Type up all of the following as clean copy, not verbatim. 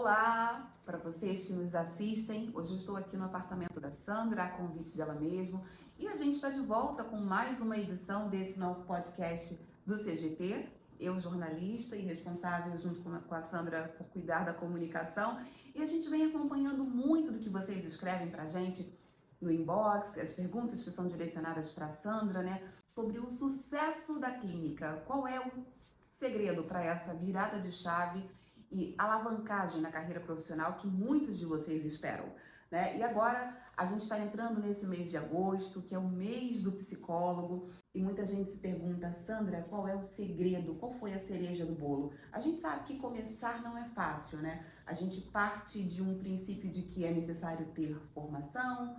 Olá para vocês que nos assistem. Hoje eu estou aqui no apartamento da Sandra, a convite dela mesmo, e a gente está de volta com mais uma edição desse nosso podcast do CGT. Eu, jornalista e responsável junto com a Sandra por cuidar da comunicação, e a gente vem acompanhando muito do que vocês escrevem para a gente no inbox, as perguntas que são direcionadas para a Sandra, né, sobre o sucesso da clínica. Qual é o segredo para essa virada de chave e alavancagem na carreira profissional que muitos de vocês esperam, né? E agora a gente está entrando nesse mês de agosto, que é o mês do psicólogo, e muita gente se pergunta, Sandra, qual é o segredo? Qual foi a cereja do bolo? A gente sabe que começar não é fácil, né? A gente parte de um princípio de que é necessário ter formação,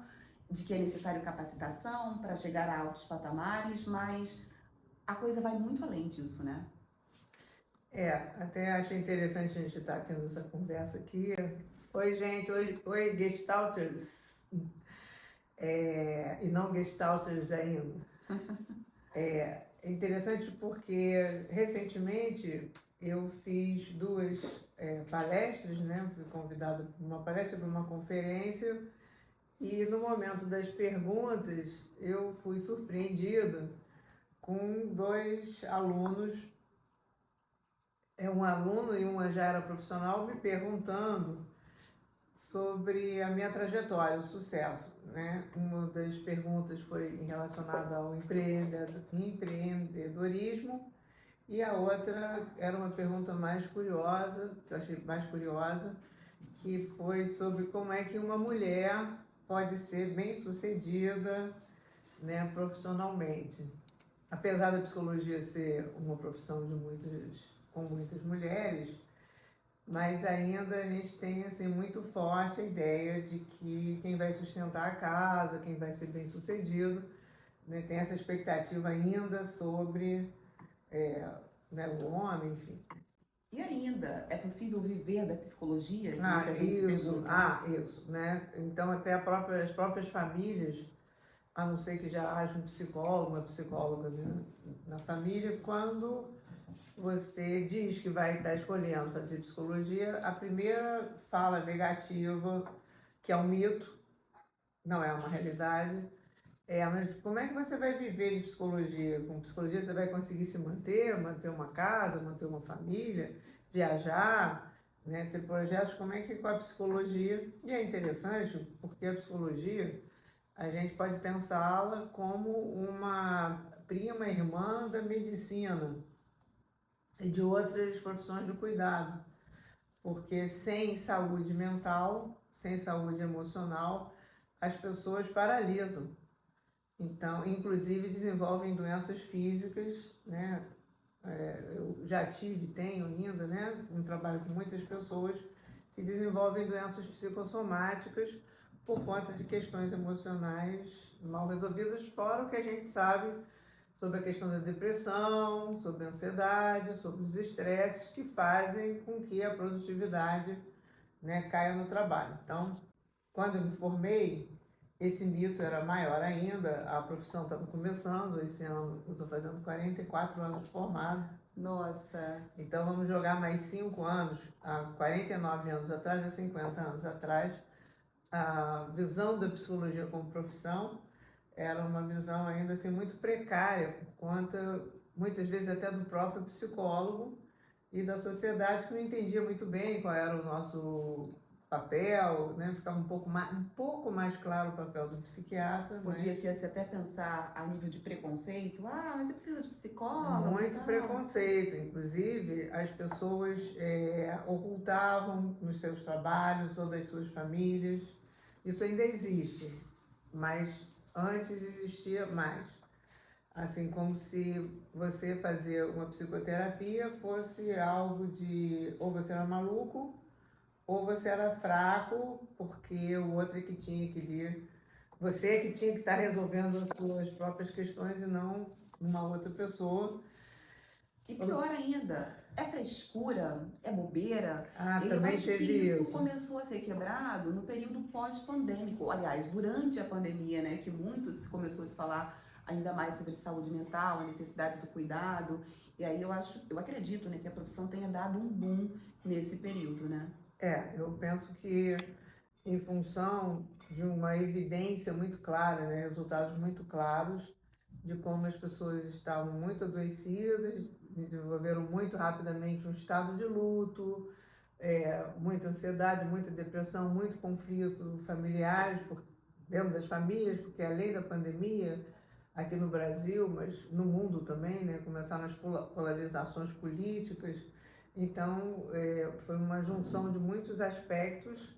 de que é necessário capacitação para chegar a altos patamares, mas a coisa vai muito além disso, né? Até acho interessante a gente estar tendo essa conversa aqui. Oi, gente, oi, Gestalters, e não Gestalters ainda. É interessante porque recentemente eu fiz duas palestras, né? Fui convidada para uma palestra, para uma conferência, e no momento das perguntas eu fui surpreendida com dois alunos, um aluno e uma já era profissional, me perguntando sobre a minha trajetória, o sucesso, né? Uma das perguntas foi relacionada ao empreendedorismo, e a outra era uma pergunta mais curiosa, que eu achei mais curiosa, que foi sobre como é que uma mulher pode ser bem-sucedida, né, profissionalmente. Apesar da psicologia ser uma profissão com muitas mulheres, mas ainda a gente tem assim, muito forte a ideia de que quem vai sustentar a casa, quem vai ser bem-sucedido, né, tem essa expectativa ainda sobre né, o homem, enfim. E ainda, é possível viver da psicologia? Que muita gente se pergunta. Isso, né? Então até as próprias famílias, a não ser que já haja um psicólogo, uma psicóloga, né, na família, quando você diz que vai estar escolhendo fazer psicologia, a primeira fala negativa, que é um mito, não é uma realidade, mas como é que você vai viver de psicologia? Com psicologia você vai conseguir se manter uma casa, manter uma família, viajar, né, ter projetos, como é que com a psicologia? E é interessante porque a psicologia, a gente pode pensá-la como uma prima irmã da medicina e de outras profissões do cuidado, porque sem saúde mental, sem saúde emocional, as pessoas paralisam. Então, inclusive desenvolvem doenças físicas, né? Eu já tenho ainda, né? Um trabalho com muitas pessoas que desenvolvem doenças psicossomáticas por conta de questões emocionais mal resolvidas, fora o que a gente sabe sobre a questão da depressão, sobre a ansiedade, sobre os estresses que fazem com que a produtividade, né, caia no trabalho. Então, quando eu me formei, esse mito era maior ainda, a profissão estava começando, esse ano eu estou fazendo 44 anos de formado. Nossa! Então vamos jogar mais 5 anos, há 49 anos atrás, há 50 anos atrás, a visão da psicologia como profissão era uma visão ainda assim muito precária, por conta, muitas vezes até do próprio psicólogo e da sociedade, que não entendia muito bem qual era o nosso papel, né? Ficava um pouco mais claro o papel do psiquiatra. Podia-se até pensar a nível de preconceito, mas você precisa de psicólogo? Muito preconceito, inclusive as pessoas ocultavam nos seus trabalhos ou das suas famílias. Isso ainda existe, mas antes existia mais. Assim, como se você fazer uma psicoterapia fosse algo de ou você era maluco ou você era fraco, porque o outro é que tinha que ler. Você é que tinha que estar resolvendo as suas próprias questões e não uma outra pessoa. E pior ainda, é frescura, é bobeira. E eu Também acho que teve isso isso. começou a ser quebrado no período pós-pandêmico. Aliás, durante a pandemia, né, que muitos começou a se falar ainda mais sobre saúde mental, a necessidade do cuidado. E aí eu acredito, né, que a profissão tenha dado um boom nesse período, né? Eu penso que em função de uma evidência muito clara, né, resultados muito claros de como as pessoas estavam muito adoecidas, desenvolveram muito rapidamente um estado de luto, muita ansiedade, muita depressão, muito conflito familiares dentro das famílias, porque além da pandemia, aqui no Brasil, mas no mundo também, né, começaram as polarizações políticas. Então, foi uma junção de muitos aspectos,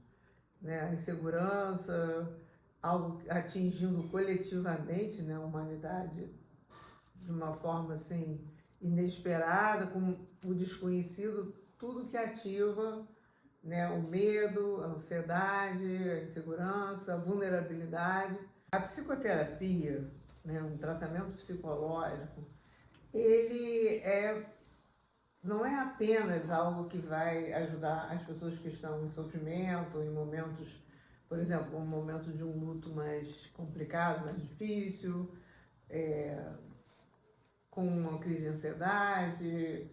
né, a insegurança, algo atingindo coletivamente, né, a humanidade de uma forma assim inesperada, com o desconhecido, tudo que ativa, né, o medo, a ansiedade, a insegurança, a vulnerabilidade. A psicoterapia, né, um tratamento psicológico, ele não é apenas algo que vai ajudar as pessoas que estão em sofrimento, em momentos, por exemplo, um momento de um luto mais complicado, mais difícil, com uma crise de ansiedade,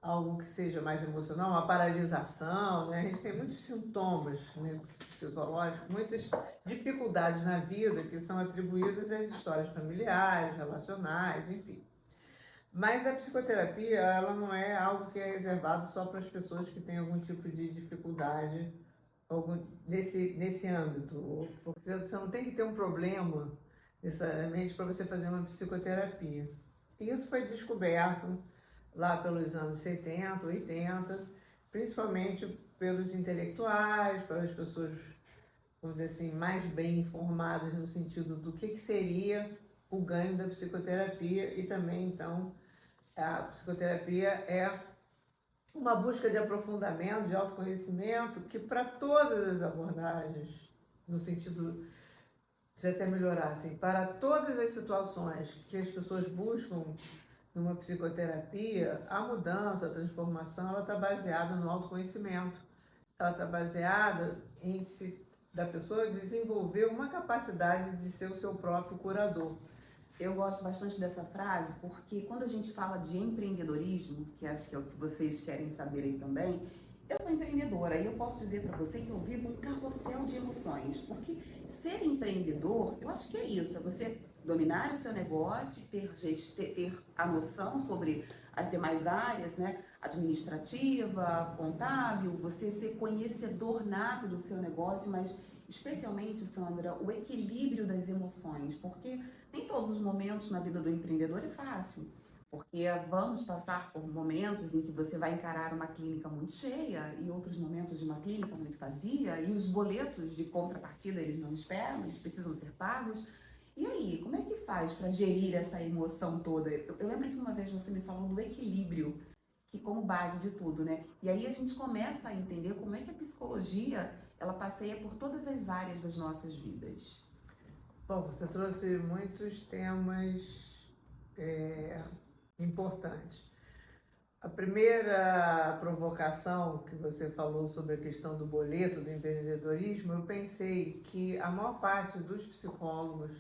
algo que seja mais emocional, uma paralisação, né? A gente tem muitos sintomas, né, psicológicos, muitas dificuldades na vida que são atribuídas às histórias familiares, relacionais, enfim. Mas a psicoterapia, ela não é algo que é reservado só para as pessoas que têm algum tipo de dificuldade nesse âmbito. Porque você não tem que ter um problema necessariamente para você fazer uma psicoterapia. E isso foi descoberto lá pelos anos 70, 80, principalmente pelos intelectuais, pelas pessoas, vamos dizer assim, mais bem informadas no sentido do que seria o ganho da psicoterapia e também, então, a psicoterapia é uma busca de aprofundamento, de autoconhecimento, que para todas as abordagens, no sentido de até melhorar, assim, para todas as situações que as pessoas buscam numa psicoterapia, a mudança, a transformação, ela está baseada no autoconhecimento. Ela está baseada da pessoa desenvolver uma capacidade de ser o seu próprio curador. Eu gosto bastante dessa frase porque quando a gente fala de empreendedorismo, que acho que é o que vocês querem saber aí também, eu sou empreendedora e eu posso dizer para você que eu vivo um carrossel de emoções, porque ser empreendedor, eu acho que é isso, é você dominar o seu negócio, ter a noção sobre as demais áreas, né? Administrativa, contábil, você ser conhecedor nato do seu negócio, mas especialmente, Sandra, o equilíbrio das emoções, porque nem todos os momentos na vida do empreendedor é fácil, porque vamos passar por momentos em que você vai encarar uma clínica muito cheia e outros momentos de uma clínica muito vazia e os boletos de contrapartida eles não esperam, eles precisam ser pagos. E aí, como é que faz para gerir essa emoção toda? Eu lembro que uma vez você me falou do equilíbrio, que como base de tudo, né? E aí a gente começa a entender como é que a psicologia, ela passeia por todas as áreas das nossas vidas. Bom, você trouxe muitos temas importantes. A primeira provocação que você falou sobre a questão do boleto, do empreendedorismo, eu pensei que a maior parte dos psicólogos,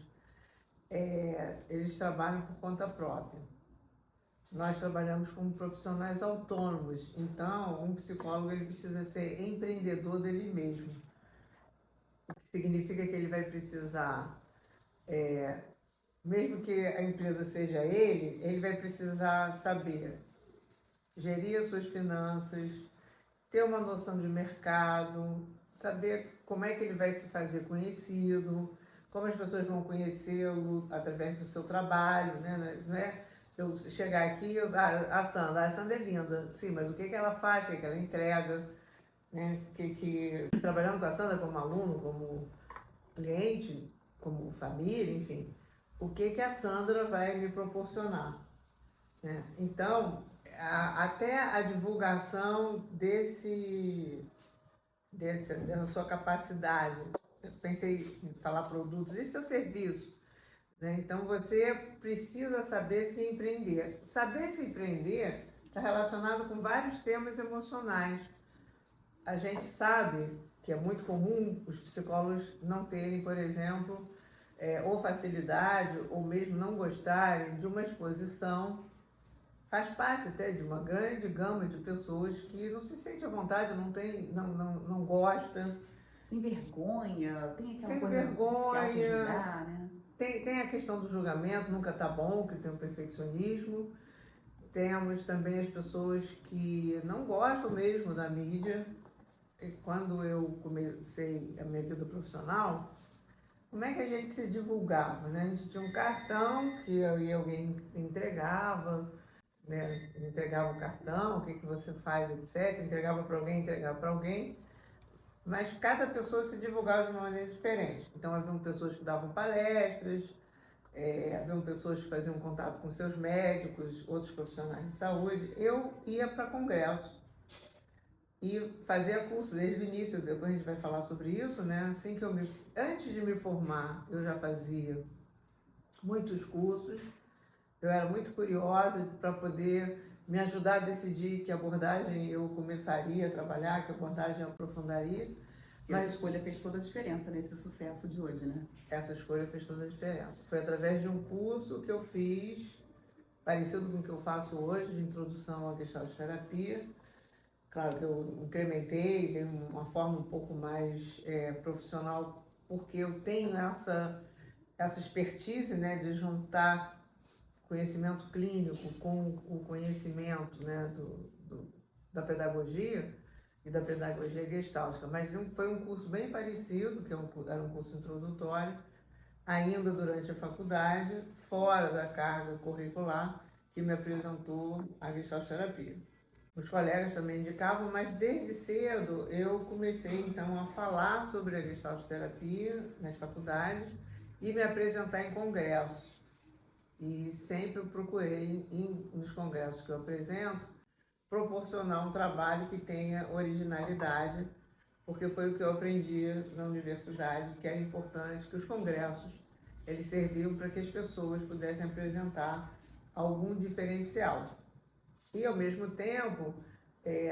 eles trabalham por conta própria. Nós trabalhamos como profissionais autônomos, então um psicólogo ele precisa ser empreendedor dele mesmo, o que significa que ele vai precisar, mesmo que a empresa seja ele vai precisar saber gerir as suas finanças, ter uma noção de mercado, saber como é que ele vai se fazer conhecido, como as pessoas vão conhecê-lo através do seu trabalho, né? Não é eu chegar aqui, a Sandra é linda, sim, mas o que ela faz, o que ela entrega, né? Trabalhando com a Sandra como aluno, como cliente, como família, enfim, o que a Sandra vai me proporcionar, né? Então, até a divulgação dessa sua capacidade, eu pensei em falar produtos, esse é o serviço, né? Então você precisa saber se empreender. Saber se empreender está relacionado com vários temas emocionais. A gente sabe que é muito comum os psicólogos não terem, por exemplo, ou facilidade ou mesmo não gostarem de uma exposição faz parte até de uma grande gama de pessoas que não se sente à vontade, não gosta. Tem vergonha, tem aquela Tem coisa de se vergonha, auto-julgar, né? tem a questão do julgamento, nunca tá bom, que tem o perfeccionismo. Temos também as pessoas que não gostam mesmo da mídia. E quando eu comecei a minha vida profissional, como é que a gente se divulgava, né? A gente tinha um cartão que eu e alguém entregava, né? Entregava o cartão, o que que você faz, etc. Entregava para alguém, entregava para alguém. Mas cada pessoa se divulgava de uma maneira diferente. Então, haviam pessoas que davam palestras, haviam pessoas que faziam contato com seus médicos, outros profissionais de saúde. Eu ia para congresso e fazia curso desde o início, depois a gente vai falar sobre isso, né? Antes de me formar, eu já fazia muitos cursos. Eu era muito curiosa para poder me ajudar a decidir que abordagem eu começaria a trabalhar, que abordagem eu aprofundaria. Essa escolha fez toda a diferença nesse sucesso de hoje, né? Essa escolha fez toda a diferença. Foi através de um curso que eu fiz, parecido com o que eu faço hoje, de introdução à Gestalt terapia. Claro que eu incrementei, dei uma forma um pouco mais profissional, porque eu tenho essa expertise, né, de juntar conhecimento clínico com o conhecimento, né, da pedagogia e da pedagogia gestáltica. Mas foi um curso bem parecido, que era um curso introdutório, ainda durante a faculdade, fora da carga curricular, que me apresentou a Gestalt terapia. Os colegas também indicavam, mas desde cedo eu comecei então a falar sobre a Gestalt terapia nas faculdades e me apresentar em congressos. E sempre eu procurei, nos congressos que eu apresento, proporcionar um trabalho que tenha originalidade, porque foi o que eu aprendi na universidade, que é importante que os congressos eles serviam para que as pessoas pudessem apresentar algum diferencial. E, ao mesmo tempo,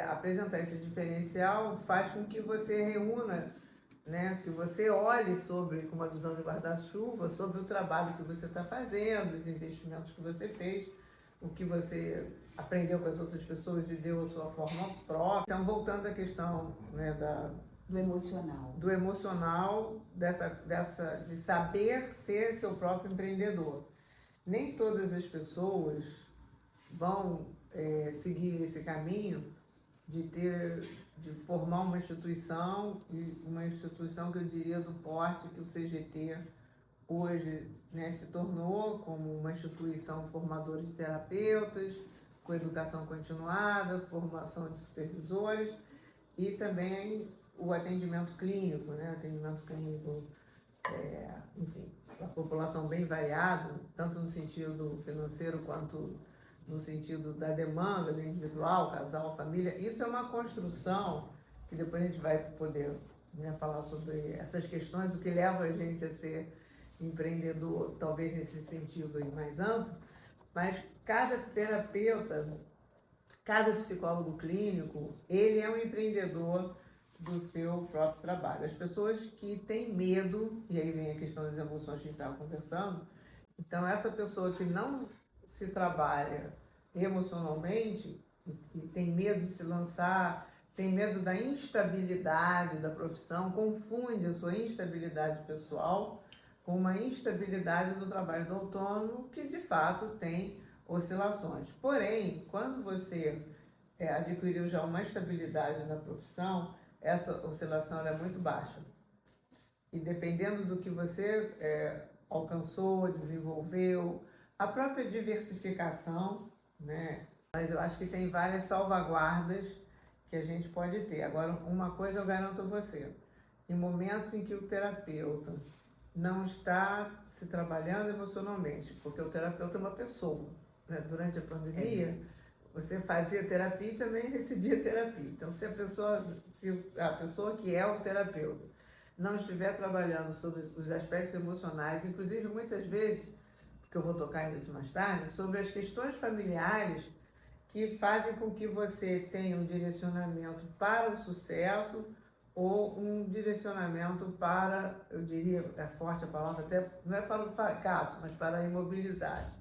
apresentar esse diferencial faz com que você reúna, né, que você olhe com uma visão de guarda-chuva, sobre o trabalho que você está fazendo, os investimentos que você fez, o que você aprendeu com as outras pessoas e deu a sua forma própria. Então, voltando à questão, né, do emocional. Do emocional, de saber ser seu próprio empreendedor. Nem todas as pessoas vão seguir esse caminho de formar uma instituição, e uma instituição que eu diria do porte que o CGT hoje, né, se tornou, como uma instituição formadora de terapeutas, com educação continuada, formação de supervisores e também o atendimento clínico, né, atendimento clínico, enfim, a população bem variada, tanto no sentido financeiro quanto no sentido da demanda, né, individual, casal, família. Isso é uma construção que depois a gente vai poder, né, falar sobre essas questões, o que leva a gente a ser empreendedor, talvez nesse sentido aí mais amplo, mas cada terapeuta, cada psicólogo clínico, ele é um empreendedor do seu próprio trabalho. As pessoas que têm medo, e aí vem a questão das emoções que a gente estava conversando, então essa pessoa que não se trabalha emocionalmente e tem medo de se lançar, tem medo da instabilidade da profissão, confunde a sua instabilidade pessoal com uma instabilidade do trabalho do autônomo, que de fato tem oscilações. Porém, quando você adquiriu já uma estabilidade na profissão, essa oscilação é muito baixa. E dependendo do que você alcançou, desenvolveu, a própria diversificação, né? Mas eu acho que tem várias salvaguardas que a gente pode ter. Agora, uma coisa eu garanto a você: em momentos em que o terapeuta não está se trabalhando emocionalmente, porque o terapeuta é uma pessoa, né? Durante a pandemia, você fazia terapia e também recebia terapia. Então, se a pessoa que é o terapeuta não estiver trabalhando sobre os aspectos emocionais, inclusive muitas vezes, que eu vou tocar nisso mais tarde, sobre as questões familiares que fazem com que você tenha um direcionamento para o sucesso ou um direcionamento para, eu diria, é forte a palavra, até não é para o fracasso, mas para a imobilidade,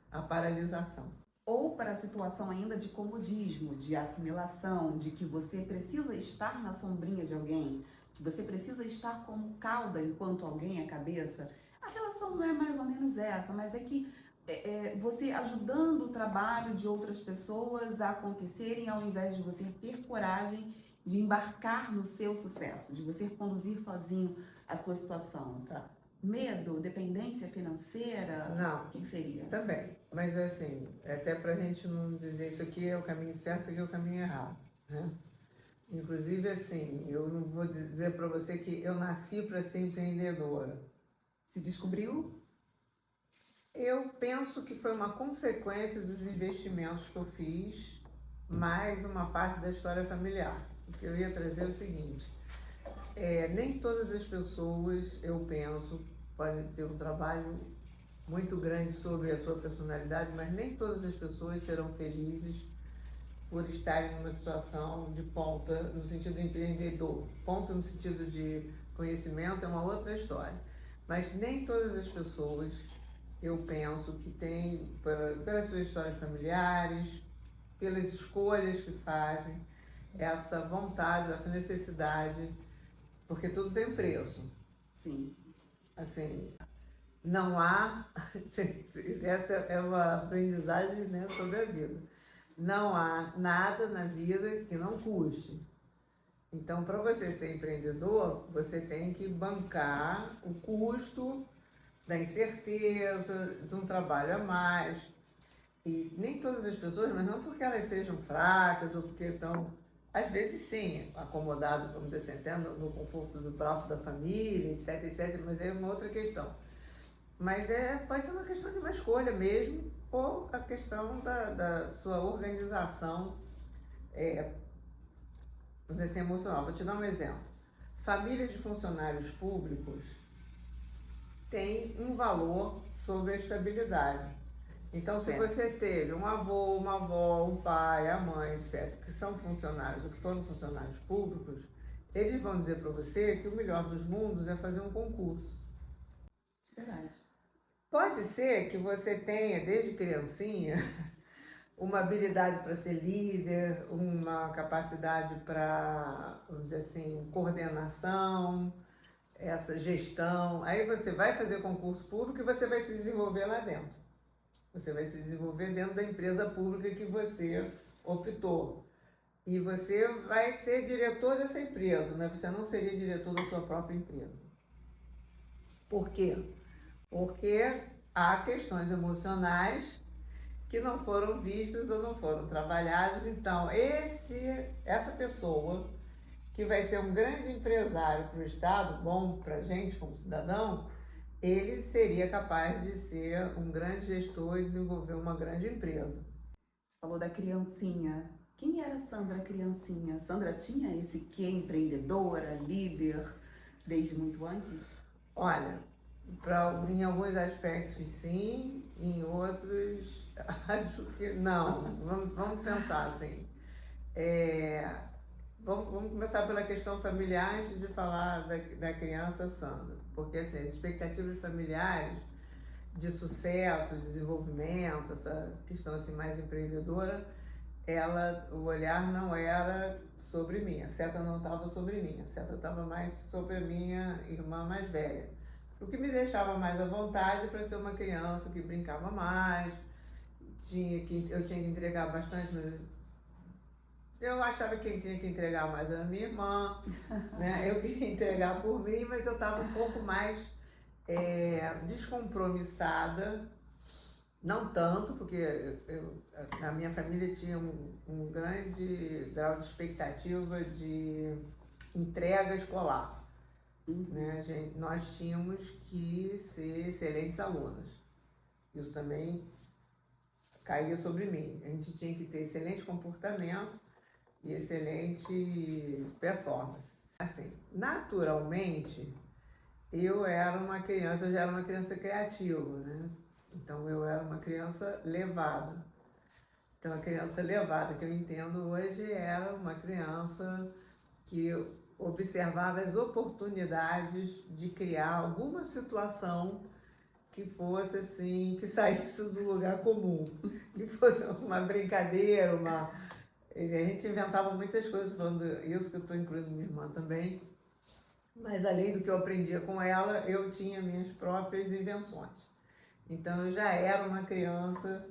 a paralisação. ou para a situação ainda de comodismo, de assimilação, de que você precisa estar na sombrinha de alguém, que você precisa estar como cauda enquanto alguém é cabeça. A relação não é mais ou menos essa, mas é que você ajudando o trabalho de outras pessoas a acontecerem ao invés de você ter coragem de embarcar no seu sucesso, de você conduzir sozinho a sua situação. Tá. Medo, dependência financeira? Não. O que seria? Também, mas assim, até pra gente não dizer isso aqui é o caminho certo, isso aqui é o caminho errado, né? Inclusive, assim, eu não vou dizer para você que eu nasci para ser empreendedora. Se descobriu? Eu penso que foi uma consequência dos investimentos que eu fiz, mais uma parte da história familiar. O que eu ia trazer é o seguinte, nem todas as pessoas, eu penso, podem ter um trabalho muito grande sobre a sua personalidade, mas nem todas as pessoas serão felizes por estarem numa situação de ponta, no sentido empreendedor. Ponta no sentido de conhecimento é uma outra história. Mas nem todas as pessoas, eu penso, que têm, pelas suas histórias familiares, pelas escolhas que fazem, essa vontade, essa necessidade, porque tudo tem preço. Sim. Assim, não há, essa é uma aprendizagem, né, sobre a vida. Não há nada na vida que não custe. Então, para você ser empreendedor, você tem que bancar o custo da incerteza, de um trabalho a mais. E nem todas as pessoas, mas não porque elas sejam fracas ou porque estão, às vezes sim, acomodadas, vamos dizer, sentando no conforto do braço da família, etc, etc, mas é uma outra questão. Mas pode ser uma questão de uma escolha mesmo, ou a questão da sua organização, vamos dizer assim, emocional. Vou te dar um exemplo. Famílias de funcionários públicos têm um valor sobre a estabilidade. Então, se você teve um avô, uma avó, um pai, a mãe, etc., que são funcionários ou que foram funcionários públicos, eles vão dizer para você que o melhor dos mundos é fazer um concurso. Verdade. Pode ser que você tenha, desde criancinha, uma habilidade para ser líder, uma capacidade para, vamos dizer assim, coordenação, essa gestão. Aí você vai fazer concurso público e você vai se desenvolver lá dentro. Você vai se desenvolver dentro da empresa pública que você optou. E você vai ser diretor dessa empresa, mas você não seria diretor da sua própria empresa. Por quê? Porque há questões emocionais que não foram vistas ou não foram trabalhadas. Então, essa pessoa que vai ser um grande empresário para o Estado, bom para a gente como cidadão, ele seria capaz de ser um grande gestor e desenvolver uma grande empresa. Você falou da criancinha. Quem era Sandra criancinha? Sandra tinha esse quê empreendedora, líder, desde muito antes? Olha, em alguns aspectos sim, em outros acho que não. Vamos pensar assim. Vamos começar pela questão familiar antes de falar da criança Sandra. Porque assim, as expectativas familiares de sucesso, desenvolvimento, essa questão assim mais empreendedora, o olhar não era sobre mim, a seta não estava sobre mim, a seta estava mais sobre a minha irmã mais velha. O que me deixava mais à vontade para ser uma criança que brincava mais, eu tinha que entregar bastante, mas eu achava que quem tinha que entregar mais era minha irmã, né? Eu queria entregar por mim, mas eu estava um pouco mais descompromissada, não tanto, porque a minha família tinha um grande grau de expectativa de entrega escolar. Né? Nós tínhamos que ser excelentes alunas. Isso também caía sobre mim. A gente tinha que ter excelente comportamento e excelente performance. Assim, naturalmente, eu já era uma criança criativa, né? Então eu era uma criança levada. Então a criança levada que eu entendo hoje era uma criança que observava as oportunidades de criar alguma situação que fosse assim, que saísse do lugar comum, que fosse uma brincadeira, a gente inventava muitas coisas, falando isso que eu estou incluindo minha irmã também, mas além do que eu aprendia com ela, eu tinha minhas próprias invenções. Então eu já era uma criança,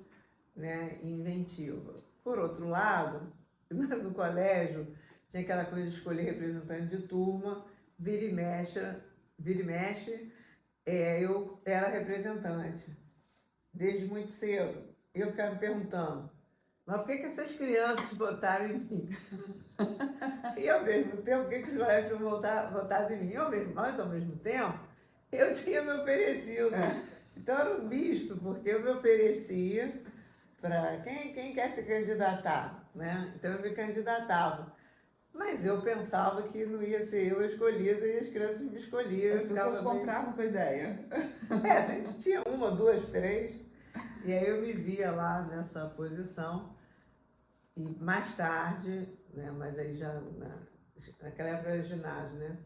né, inventiva. Por outro lado, no colégio, tinha aquela coisa de escolher representante de turma, vira e mexe, eu era representante, desde muito cedo. Eu ficava me perguntando, mas por que essas crianças votaram em mim? E ao mesmo tempo, por que os colegas tinham votado em mim? Mas ao mesmo tempo, eu tinha me oferecido. Então era um misto, porque eu me oferecia para quem quer se candidatar, né? Então eu me candidatava. Mas eu pensava que não ia ser eu a escolhida e as crianças me escolhiam. As pessoas compravam a tua ideia. Sempre tinha uma, duas, três. E aí eu me via lá nessa posição. E mais tarde, né? Mas aí já naquela época era ginásio, né?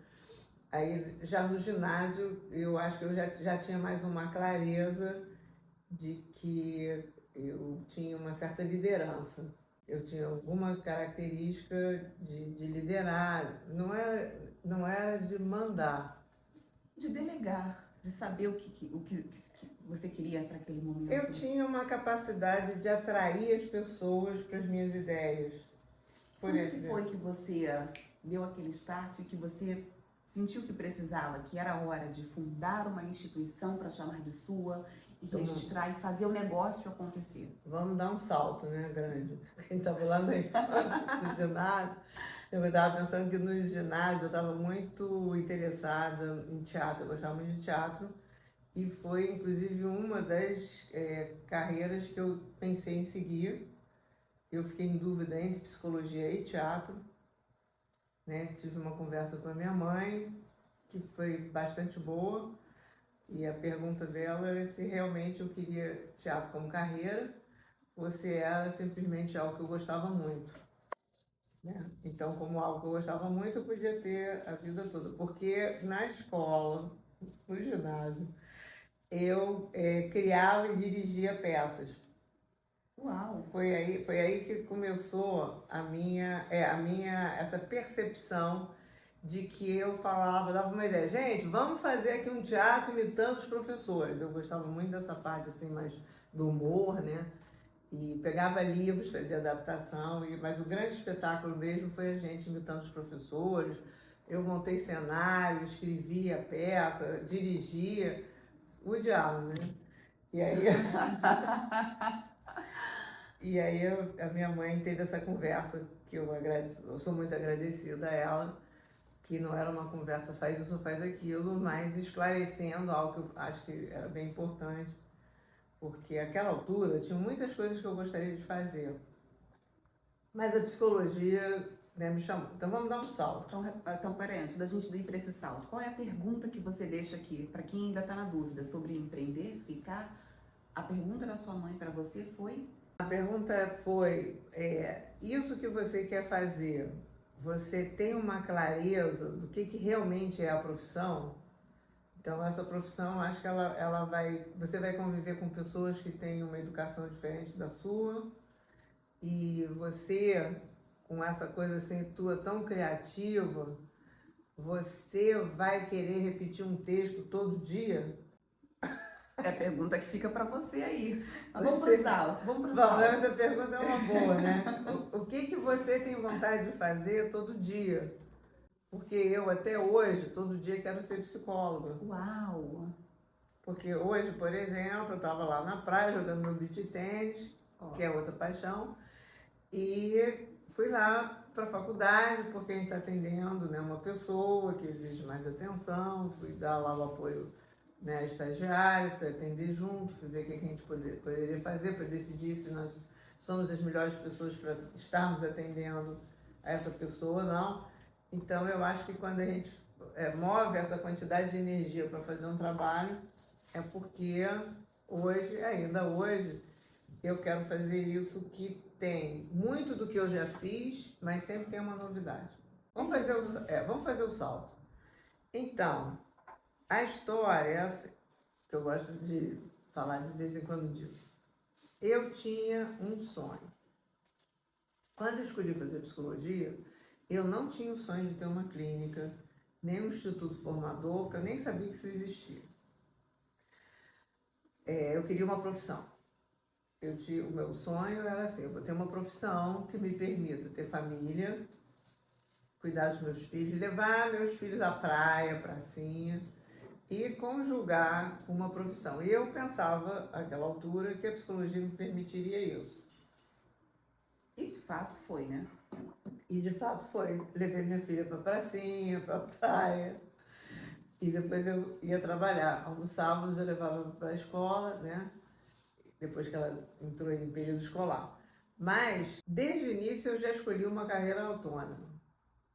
Aí já no ginásio eu acho que eu já tinha mais uma clareza de que eu tinha uma certa liderança. Eu tinha alguma característica de liderar, não era de mandar. De delegar, de saber o que você queria para aquele momento. Eu tinha uma capacidade de atrair as pessoas para as minhas ideias. Como que foi que você deu aquele start, que você sentiu que precisava, que era hora de fundar uma instituição para chamar de sua e registrar e fazer o negócio acontecer? Vamos dar um salto, né, grande. Quem estava lá na infância, no ginásio, eu estava pensando que no ginásio eu estava muito interessada em teatro, eu gostava muito de teatro, e foi inclusive uma das carreiras que eu pensei em seguir. Eu fiquei em dúvida entre psicologia e teatro, né? Tive uma conversa com a minha mãe, que foi bastante boa, e a pergunta dela era se realmente eu queria teatro como carreira ou se era simplesmente algo que eu gostava muito, né? Então, como algo que eu gostava muito, eu podia ter a vida toda, porque na escola, no ginásio, eu criava e dirigia peças. Uau! Foi aí que começou essa percepção de que eu dava uma ideia, gente, vamos fazer aqui um teatro imitando os professores. Eu gostava muito dessa parte assim, mais do humor, né? E pegava livros, fazia adaptação, mas o grande espetáculo mesmo foi a gente imitando os professores. Eu montei cenário, escrevia peça, dirigia, o diabo, né? E aí, a minha mãe teve essa conversa que eu sou muito agradecida a ela, que não era uma conversa faz isso ou faz aquilo, mas esclarecendo algo que eu acho que era bem importante, porque àquela altura tinha muitas coisas que eu gostaria de fazer, mas a psicologia, né, me chamou. Então vamos dar um salto. Então, peraí, antes da gente ir para esse salto, qual é a pergunta que você deixa aqui, para quem ainda está na dúvida sobre empreender, ficar? A pergunta da sua mãe para você foi? A pergunta foi, isso que você quer fazer, você tem uma clareza do que realmente é a profissão? Então, essa profissão, acho que você vai conviver com pessoas que têm uma educação diferente da sua, e você, com essa coisa assim, tua tão criativa, você vai querer repetir um texto todo dia? É a pergunta que fica para você aí. Vamos pro salto, vamos pro Bom, salto. essa pergunta é uma boa, né? O que você tem vontade de fazer todo dia? Porque eu, até hoje, todo dia quero ser psicóloga. Uau! Porque hoje, por exemplo, eu estava lá na praia jogando meu beach tênis, que é outra paixão, e fui lá para a faculdade, porque a gente está atendendo, né, uma pessoa que exige mais atenção, fui dar lá o apoio, né, a estagiário, fui atender junto, fui ver o que a gente poderia fazer para decidir se nós somos as melhores pessoas para estarmos atendendo a essa pessoa ou não. Então, eu acho que quando a gente move essa quantidade de energia para fazer um trabalho, é porque ainda hoje, eu quero fazer isso que tem muito do que eu já fiz, mas sempre tem uma novidade. Vamos fazer o salto. Então, a história é assim. que eu gosto de falar de vez em quando disso. Eu tinha um sonho. Quando eu escolhi fazer psicologia, eu não tinha o sonho de ter uma clínica, nem um instituto formador, porque eu nem sabia que isso existia. Eu queria uma profissão. O meu sonho era assim, eu vou ter uma profissão que me permita ter família, cuidar dos meus filhos, levar meus filhos à praia, pracinha, e conjugar com uma profissão. E eu pensava, naquela altura, que a psicologia me permitiria isso. E de fato foi, né? E de fato foi. Levei minha filha para pracinha, para praia, e depois eu ia trabalhar. Aos sábados eu levava para a escola, né? Depois que ela entrou em período escolar. Mas, desde o início, eu já escolhi uma carreira autônoma.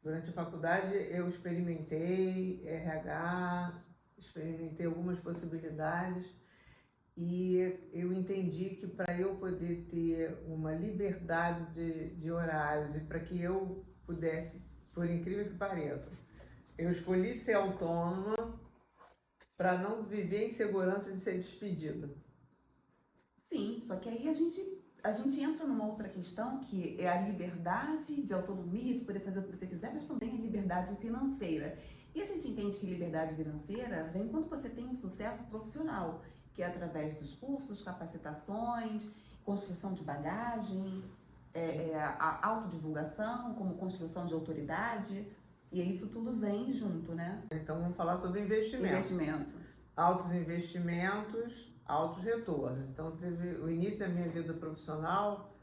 Durante a faculdade, eu experimentei RH, experimentei algumas possibilidades e eu entendi que para eu poder ter uma liberdade de horários e para que eu pudesse, por incrível que pareça, eu escolhi ser autônoma para não viver em segurança de ser despedida. Sim, só que aí a gente entra numa outra questão que é a liberdade de autonomia, de poder fazer o que você quiser, mas também a liberdade financeira. E a gente entende que liberdade financeira vem quando você tem um sucesso profissional, que é através dos cursos, capacitações, construção de bagagem, a autodivulgação, como construção de autoridade, e isso tudo vem junto, né? Então vamos falar sobre investimento. Investimento. Altos investimentos, altos retornos. Então teve o início da minha vida profissional,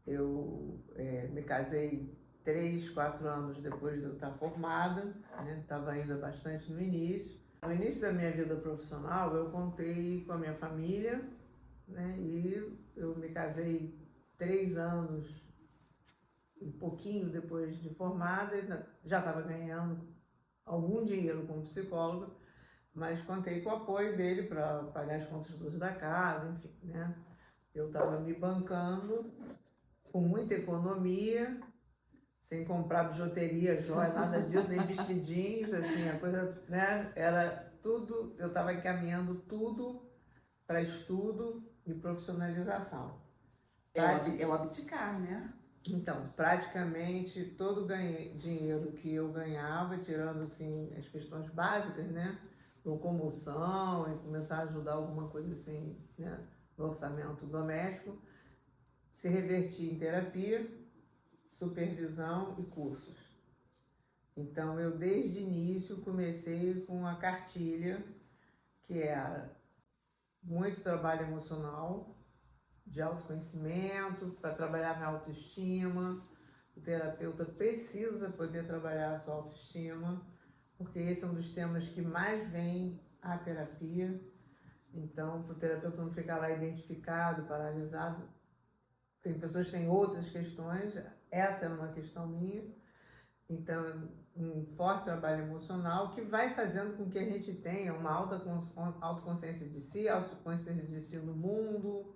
eu me casei 3, 4 anos depois de eu estar formada, né? Estava ainda bastante no início. No início da minha vida profissional, eu contei com a minha família, né? E eu me casei 3 anos e pouquinho depois de formada, já estava ganhando algum dinheiro como psicóloga, mas contei com o apoio dele para pagar as contas todas da casa, enfim, né? Eu estava me bancando com muita economia, sem comprar bijuteria, joia, nada disso, nem vestidinhos, assim, a coisa, né? Era tudo, eu estava encaminhando tudo para estudo e profissionalização. É o abdicar, né? Então, praticamente todo o dinheiro que eu ganhava, tirando assim as questões básicas, né? Locomoção e começar a ajudar alguma coisa assim, né? No orçamento doméstico, se revertia em terapia, supervisão e cursos. Então, eu desde o início comecei com a cartilha, que era muito trabalho emocional, de autoconhecimento, para trabalhar minha autoestima. O terapeuta precisa poder trabalhar a sua autoestima, porque esse é um dos temas que mais vem à terapia. Então, para o terapeuta não ficar lá identificado, paralisado, tem pessoas que têm outras questões, essa era uma questão minha. Então, um forte trabalho emocional que vai fazendo com que a gente tenha uma autoconsciência de si, autoconsciência de si no mundo,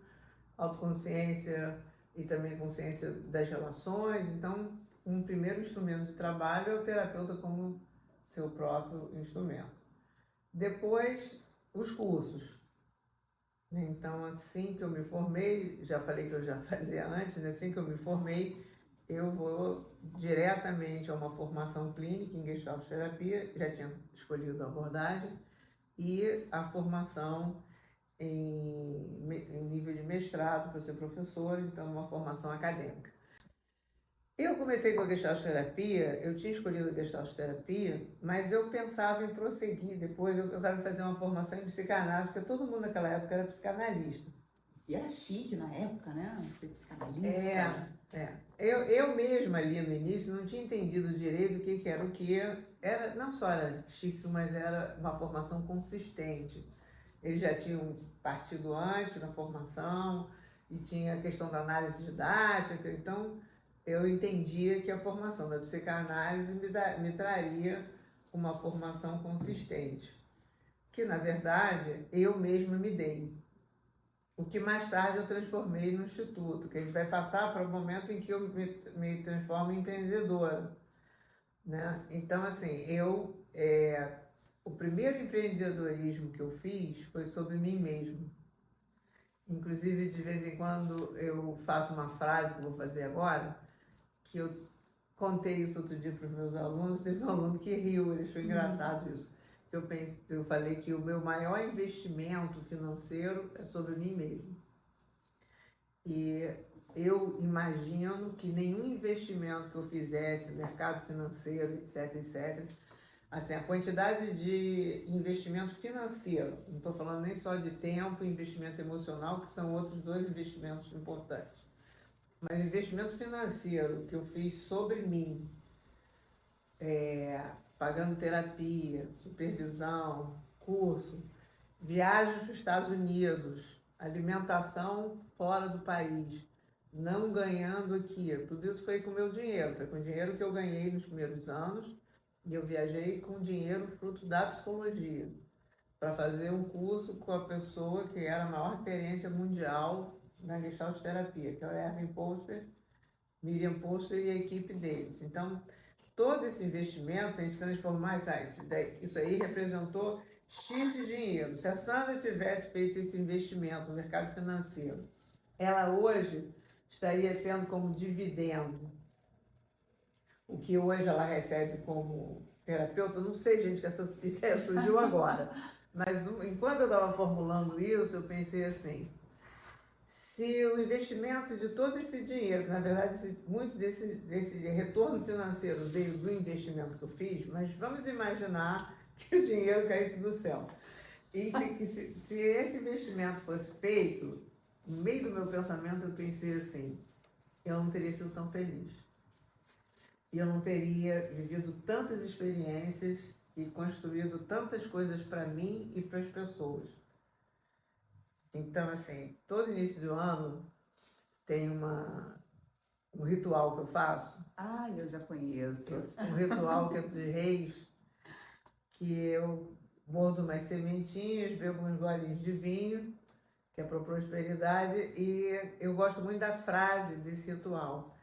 autoconsciência e também consciência das relações. Então, um primeiro instrumento de trabalho é o terapeuta como seu próprio instrumento. Depois, os cursos. Então, assim que eu me formei, já falei que eu já fazia antes, né? Assim que eu me formei, eu vou diretamente a uma formação clínica em Gestalt terapia, já tinha escolhido a abordagem, e a formação em nível de mestrado para ser professor, então uma formação acadêmica. Eu comecei com a Gestalt terapia, eu tinha escolhido a Gestalt terapia, mas eu pensava em prosseguir depois, eu pensava em fazer uma formação em psicanálise, porque todo mundo naquela época era psicanalista. E era chique na época, né? Ser psicanalista. Eu mesma ali no início não tinha entendido direito o que era o que. Era, não só era chique, mas era uma formação consistente. Eles já tinham partido antes da formação e tinha a questão da análise didática, então eu entendia que a formação da psicanálise me traria uma formação consistente, que na verdade eu mesma me dei. O que mais tarde eu transformei no instituto, que a gente vai passar para o momento em que eu me transformo em empreendedora, né? Então, assim, o primeiro empreendedorismo que eu fiz foi sobre mim mesmo. Inclusive, de vez em quando eu faço uma frase que eu vou fazer agora, que eu contei isso outro dia para os meus alunos, teve um aluno que riu, ele achou engraçado isso. Eu falei que o meu maior investimento financeiro é sobre mim mesmo. E eu imagino que nenhum investimento que eu fizesse no mercado financeiro, etc, etc, assim, a quantidade de investimento financeiro, não estou falando nem só de tempo e investimento emocional, que são outros dois investimentos importantes, mas investimento financeiro que eu fiz sobre mim, pagando terapia, supervisão, curso, viagens para os Estados Unidos, alimentação fora do país, não ganhando aqui. Tudo isso foi com o meu dinheiro, foi com o dinheiro que eu ganhei nos primeiros anos, e eu viajei com dinheiro fruto da psicologia, para fazer um curso com a pessoa que era a maior referência mundial na Gestalt terapia, que é o Erwin Poster, Miriam Poster e a equipe deles. Então, todo esse investimento, se a gente transformar isso aí representou X de dinheiro. Se a Sandra tivesse feito esse investimento no mercado financeiro, ela hoje estaria tendo como dividendo o que hoje ela recebe como terapeuta. Não sei, gente, que essa ideia surgiu agora. Mas enquanto eu estava formulando isso, eu pensei assim, se o investimento de todo esse dinheiro, que na verdade muito desse retorno financeiro veio do investimento que eu fiz, mas vamos imaginar que o dinheiro caísse do céu. E se esse investimento fosse feito, no meio do meu pensamento eu pensei assim, eu não teria sido tão feliz. E eu não teria vivido tantas experiências e construído tantas coisas para mim e para as pessoas. Então, assim, todo início do ano tem um ritual que eu faço. Ah, eu já conheço. Um ritual que é de Reis, que eu mordo umas sementinhas, bebo uns golinhos de vinho, que é para prosperidade, e eu gosto muito da frase desse ritual,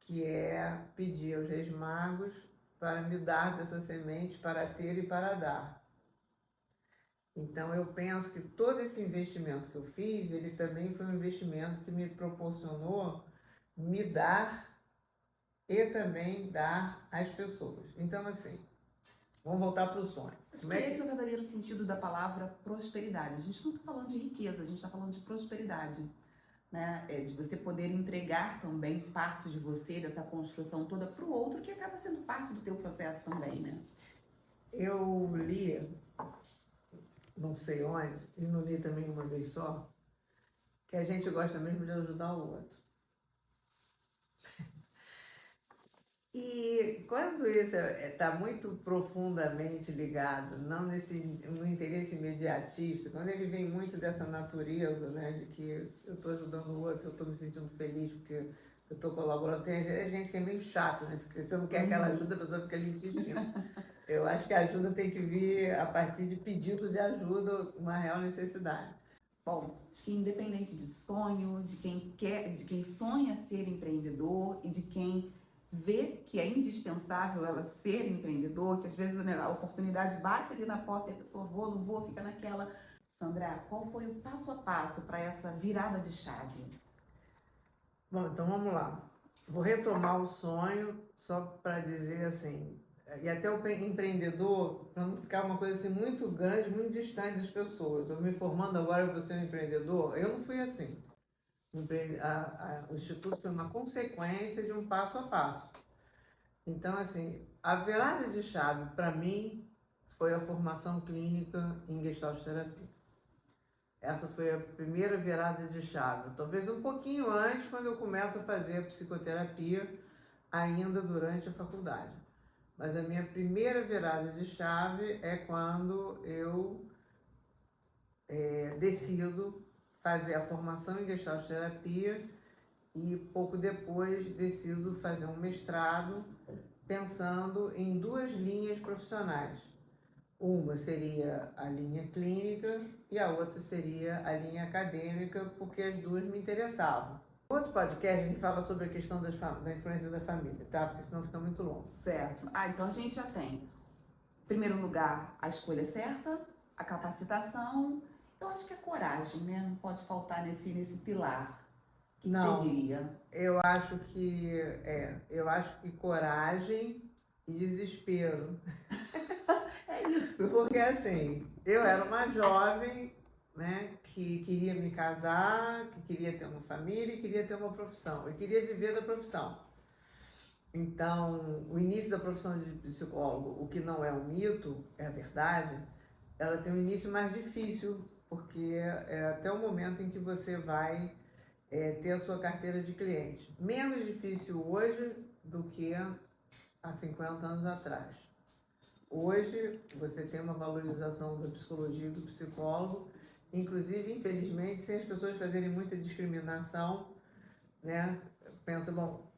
que é pedir aos Reis Magos para me dar dessa semente para ter e para dar. Então eu penso que todo esse investimento que eu fiz, ele também foi um investimento que me proporcionou me dar e também dar às pessoas. Então assim, vamos voltar para o sonho. Acho que esse é o verdadeiro sentido da palavra prosperidade. A gente não está falando de riqueza, a gente está falando de prosperidade, né? De você poder entregar também parte de você, dessa construção toda, para o outro, que acaba sendo parte do teu processo também, né? Eu li, não sei onde, e não li também uma vez só, que a gente gosta mesmo de ajudar o outro. E quando isso está muito profundamente ligado, não no interesse imediatista, quando ele vem muito dessa natureza, né, de que eu estou ajudando o outro, eu estou me sentindo feliz porque eu estou colaborando, tem gente que é meio chato, né, porque você não quer aquela ajuda, a pessoa fica ali insistindo. Eu acho que a ajuda tem que vir a partir de pedido de ajuda, uma real necessidade. Bom, acho que independente de sonho, de quem sonha ser empreendedor e de quem vê que é indispensável ela ser empreendedor, que às vezes, né, a oportunidade bate ali na porta e a pessoa voa, não voa, fica naquela. Sandra, qual foi o passo a passo para essa virada de chave? Bom, então vamos lá. Vou retomar o sonho só para dizer assim, e até o empreendedor, para não ficar uma coisa assim muito grande, muito distante das pessoas. Estou me formando agora, eu vou ser um empreendedor. Eu não fui assim. O Instituto foi uma consequência de um passo a passo. Então, assim, a virada de chave para mim foi a formação clínica em Gestalt terapia. Essa foi a primeira virada de chave. Talvez um pouquinho antes, quando eu começo a fazer a psicoterapia, ainda durante a faculdade. Mas a minha primeira virada de chave é quando eu decido fazer a formação em Gestalt terapia e pouco depois decido fazer um mestrado pensando em duas linhas profissionais. Uma seria a linha clínica e a outra seria a linha acadêmica, porque as duas me interessavam. No outro podcast a gente fala sobre a questão da influência da família, tá? Porque senão fica muito longo. Certo. Então a gente já tem primeiro lugar, a escolha certa, a capacitação, eu acho que a coragem, né? Não pode faltar nesse pilar. O que você Não, diria? eu acho que coragem e desespero. É isso. Porque assim, eu era uma jovem, né, que queria me casar, que queria ter uma família e queria ter uma profissão. Eu queria viver da profissão. Então, o início da profissão de psicólogo, o que não é um mito, é a verdade, ela tem um início mais difícil, porque é até o momento em que você vai ter a sua carteira de cliente. Menos difícil hoje do que há 50 anos atrás. Hoje, você tem uma valorização da psicologia e do psicólogo, inclusive, infelizmente, sem as pessoas fazerem muita discriminação, né? Pensa, bom,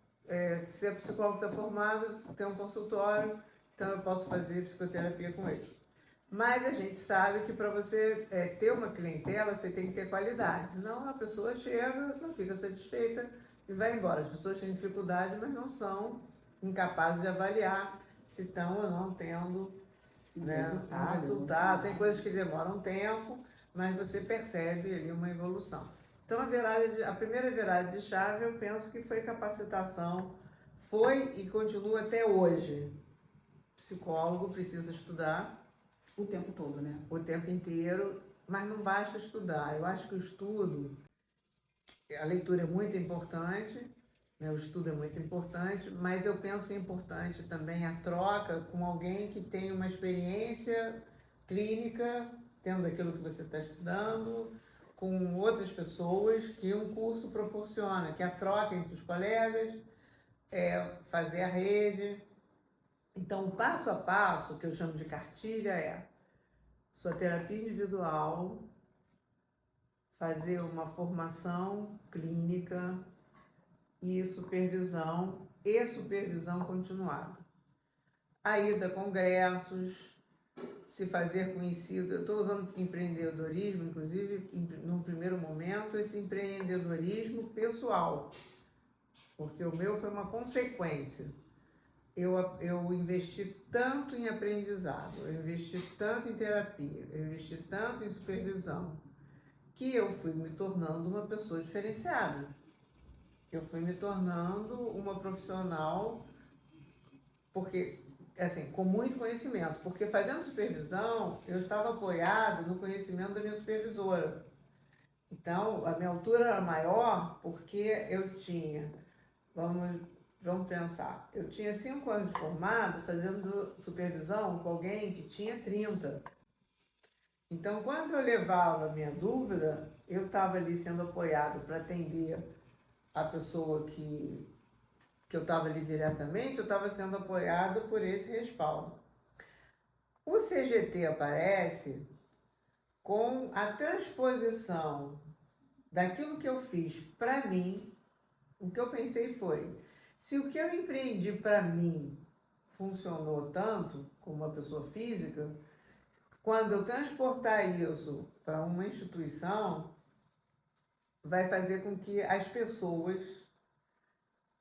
se a psicólogo está formado, tem um consultório, então eu posso fazer psicoterapia com ele. Mas a gente sabe que para você ter uma clientela, você tem que ter qualidade, senão a pessoa chega, não fica satisfeita e vai embora. As pessoas têm dificuldade, mas não são incapazes de avaliar se estão ou não tendo, né, um resultado. Tem coisas que demoram tempo, mas você percebe ali uma evolução. Então a primeira virada de chave eu penso que foi capacitação, foi e continua até hoje. Psicólogo precisa estudar O tempo todo, né? o tempo inteiro, mas não basta estudar. Eu acho que o estudo, a leitura é muito importante, né? O estudo é muito importante, mas eu penso que é importante também a troca com alguém que tem uma experiência clínica, tendo aquilo que você está estudando, com outras pessoas que um curso proporciona, que é a troca entre os colegas, fazer a rede. Então, o passo a passo, que eu chamo de cartilha, é sua terapia individual, fazer uma formação clínica e supervisão continuada. A ida a congressos, se fazer conhecido. Eu estou usando empreendedorismo, inclusive, num primeiro momento, esse empreendedorismo pessoal, porque o meu foi uma consequência. Eu investi tanto em aprendizado, eu investi tanto em terapia, eu investi tanto em supervisão, que eu fui me tornando uma pessoa diferenciada. Eu fui me tornando uma profissional, porque, assim, com muito conhecimento, porque fazendo supervisão, eu estava apoiado no conhecimento da minha supervisora. Então, a minha altura era maior porque eu tinha, vamos pensar, eu tinha 5 anos de formado fazendo supervisão com alguém que tinha 30. Então, quando eu levava a minha dúvida, eu estava ali sendo apoiado para atender a pessoa que eu estava ali diretamente, eu estava sendo apoiado por esse respaldo. O CGT aparece com a transposição daquilo que eu fiz para mim. O que eu pensei foi, se o que eu empreendi para mim funcionou tanto como uma pessoa física, quando eu transportar isso para uma instituição, vai fazer com que as pessoas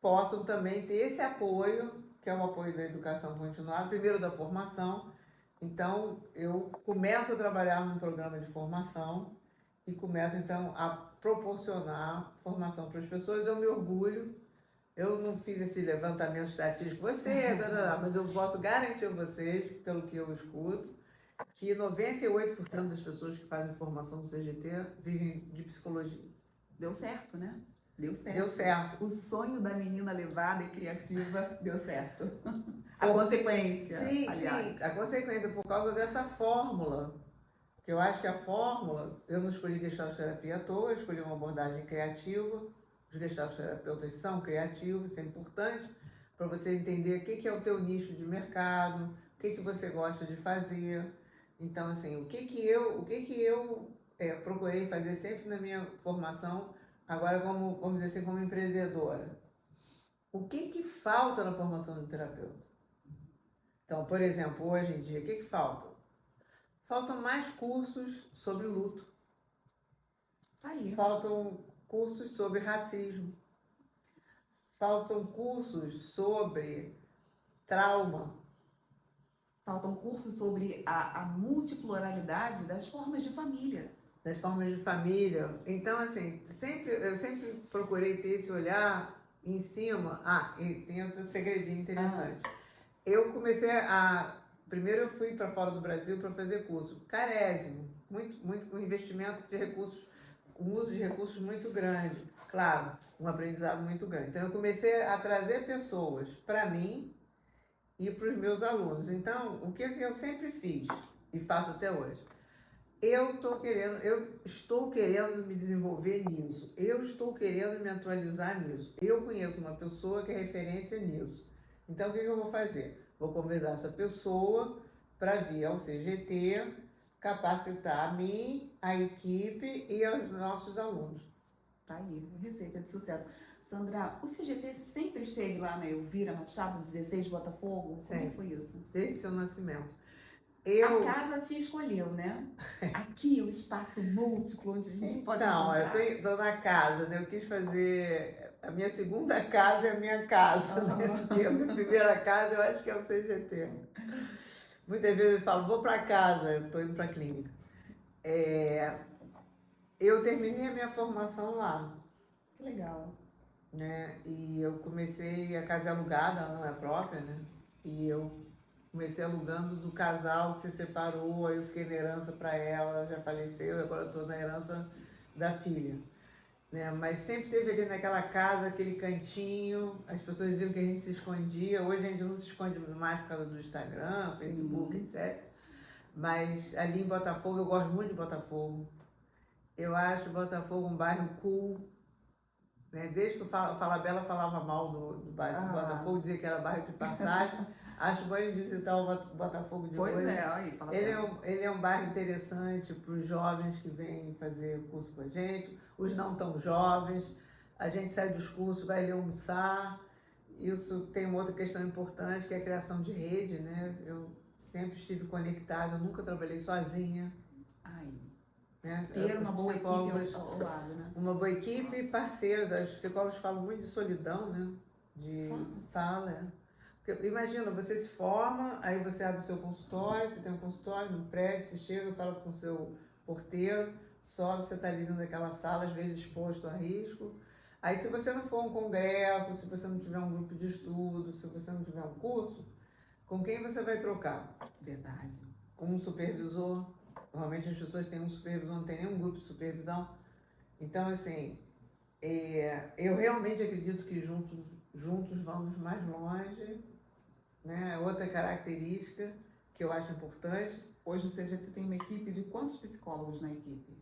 possam também ter esse apoio, que é o apoio da educação continuada, primeiro da formação. Então, eu começo a trabalhar num programa de formação e começo, então, a proporcionar formação para as pessoas. Eu me orgulho. Eu não fiz esse levantamento estatístico, mas eu posso garantir a vocês, pelo que eu escuto, que 98% das pessoas que fazem formação do CGT vivem de psicologia. Deu certo, né? Deu certo. Deu certo. O sonho da menina levada e criativa deu certo. A consequência, aliás. Sim, a consequência por causa dessa fórmula. Que eu acho que a fórmula, eu não escolhi Gestalt terapia à toa, eu escolhi uma abordagem criativa. Os Gestalt terapeutas são criativos, isso é importante para você entender o que é o teu nicho de mercado, o que você gosta de fazer. Então, assim, o que eu procurei fazer sempre na minha formação, agora como, vamos dizer assim, como empreendedora. O que falta na formação do terapeuta? Então, por exemplo, hoje em dia, o que falta? Faltam mais cursos sobre luto. Aí. Faltam cursos sobre racismo. Faltam cursos sobre trauma. Faltam cursos sobre a multipluralidade das formas de família. Das formas de família. Então, assim, eu sempre procurei ter esse olhar em cima. E tem outro segredinho interessante. Eu comecei primeiro eu fui para fora do Brasil para fazer curso. Carésimo, muito um investimento de recursos, um uso de recursos muito grande. Claro, um aprendizado muito grande. Então, eu comecei a trazer pessoas para mim e para os meus alunos. Então, o que eu sempre fiz e faço até hoje? Eu estou querendo me desenvolver nisso. Eu estou querendo me atualizar nisso. Eu conheço uma pessoa que é referência nisso. Então, o que eu vou fazer? Vou convidar essa pessoa para vir ao CGT, capacitar a mim, a equipe e aos nossos alunos. Tá aí, receita de sucesso. Sandra, o CGT sempre esteve lá na Elvira Machado, 16, Botafogo? Sempre. Como é que foi isso? Desde seu nascimento. A casa te escolheu, né? Aqui o espaço múltiplo onde a gente pode encontrar. Então, eu tô na casa, né? Eu quis fazer... A minha segunda casa é a minha casa, né? E a minha primeira casa eu acho que é o CGT. Muitas vezes eu falo, vou para casa, eu tô indo para a clínica. Eu terminei a minha formação lá. Que legal. Né? E eu comecei, a casa é alugada, ela não é própria, né? E eu comecei alugando do casal que se separou, aí eu fiquei na herança para ela, já faleceu, e agora eu estou na herança da filha. Né? Mas sempre teve ali naquela casa, aquele cantinho, as pessoas diziam que a gente se escondia, hoje a gente não se esconde mais por causa do Instagram, Facebook, etc. Mas ali em Botafogo, eu gosto muito de Botafogo. Eu acho Botafogo um bairro cool. Né? Desde que o Falabella falava mal do bairro do Botafogo, dizia que era bairro de passagem. Acho bom visitar o Botafogo de hoje. Pois é, aí, ele é um bairro interessante para os jovens que vêm fazer curso com a gente, os não tão jovens. A gente sai dos cursos, vai ali almoçar. Isso tem uma outra questão importante, que é a criação de rede, né? Eu sempre estive conectada, eu nunca trabalhei sozinha. Né? Ter uma boa equipe ao lado, né? Uma boa equipe e parceiros. Os psicólogos falam muito de solidão, né? Fala. Porque, imagina, você se forma, aí você abre o seu consultório, você tem um consultório no prédio, você chega, fala com o seu porteiro, sobe, você está ali dentro daquela sala, às vezes exposto a risco. Aí se você não for um congresso, se você não tiver um grupo de estudo, se você não tiver um curso, com quem você vai trocar? Verdade. Com um supervisor. Normalmente as pessoas têm um supervisor, não tem nenhum grupo de supervisão. Então, assim, eu realmente acredito que juntos vamos mais longe. Né? Outra característica que eu acho importante. Hoje o CGT tem uma equipe de quantos psicólogos na equipe?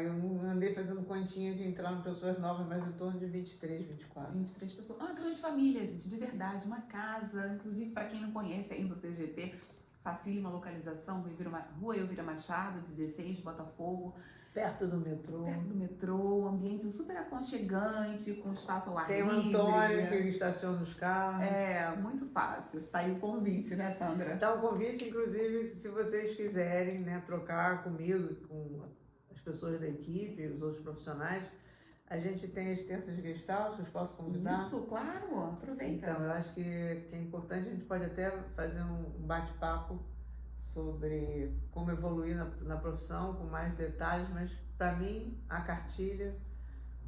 Eu andei fazendo continha de entrar em pessoas novas, mas em torno de 23, 24. 23 pessoas. Uma grande família, gente, de verdade. Uma casa, inclusive para quem não conhece ainda o CGT, facílima localização, Rua Elvira Machado, 16, Botafogo. Perto do metrô. Perto do metrô, um ambiente super aconchegante, com espaço ao ar livre. Tem o Antônio que estaciona os carros. Muito fácil. Tá aí o convite, né, Sandra? Tá o convite, inclusive, se vocês quiserem, né, trocar comigo, com as pessoas da equipe, os outros profissionais, a gente tem as terças Gestalt, vocês posso convidar? Isso, claro, aproveita. Então, eu acho que é importante, a gente pode até fazer um bate-papo sobre como evoluir na profissão, com mais detalhes, mas para mim a cartilha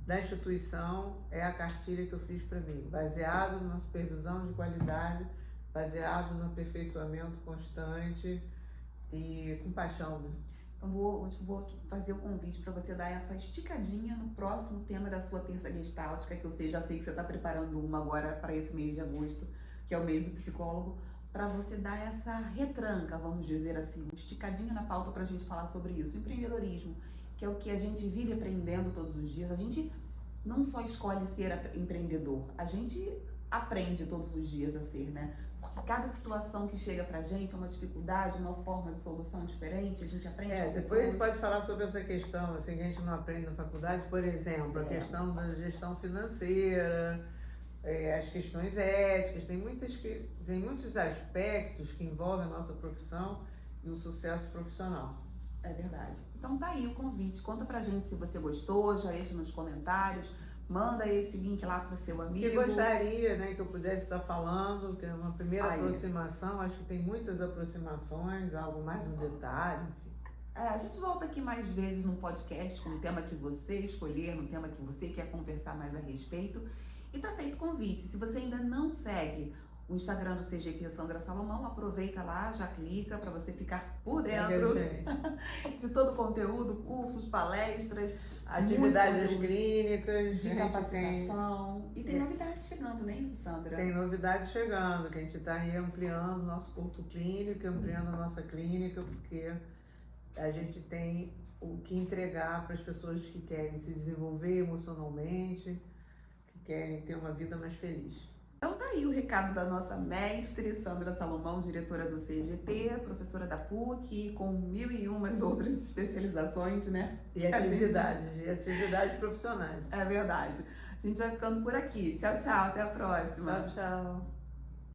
da instituição é a cartilha que eu fiz para mim, baseado numa supervisão de qualidade, baseado no aperfeiçoamento constante e com paixão. Né? Então vou fazer o convite para você dar essa esticadinha no próximo tema da sua terça gestáltica, que eu já sei que você está preparando uma agora para esse mês de agosto, que é o mês do psicólogo, para você dar essa retranca, vamos dizer assim, uma esticadinha na pauta para a gente falar sobre isso. Empreendedorismo, que é o que a gente vive aprendendo todos os dias. A gente não só escolhe ser empreendedor, a gente aprende todos os dias a ser, né? Porque cada situação que chega pra gente é uma dificuldade, uma forma de solução diferente, a gente aprende com pessoas. Depois a gente pode falar sobre essa questão, assim, que a gente não aprende na faculdade, por exemplo, a questão da gestão financeira, as questões éticas, tem muitos aspectos que envolvem a nossa profissão e o sucesso profissional. É verdade. Então tá aí o convite. Conta pra gente se você gostou, já deixa nos comentários. manda esse link lá para o seu amigo. Que gostaria, né, que eu pudesse estar falando, que é uma primeira aproximação, acho que tem muitas aproximações, algo mais no detalhe, enfim. A gente volta aqui mais vezes num podcast com um tema que você escolher, um tema que você quer conversar mais a respeito. E tá feito o convite. Se você ainda não segue o Instagram do CGT Sandra Salomão, aproveita lá, já clica para você ficar por dentro de todo o conteúdo, cursos, palestras, atividades clínicas, de capacitação. E tem novidade chegando, não é isso, Sandra? Tem novidade chegando, que a gente está aí ampliando o nosso corpo clínico, ampliando a nossa clínica, porque a gente tem o que entregar para as pessoas que querem se desenvolver emocionalmente, que querem ter uma vida mais feliz. Então tá aí o recado da nossa mestre Sandra Salomão, diretora do CGT, professora da PUC, com 1001 outras especializações, né? E atividades profissionais. É verdade. A gente vai ficando por aqui. Tchau, tchau. Até a próxima. Tchau, tchau.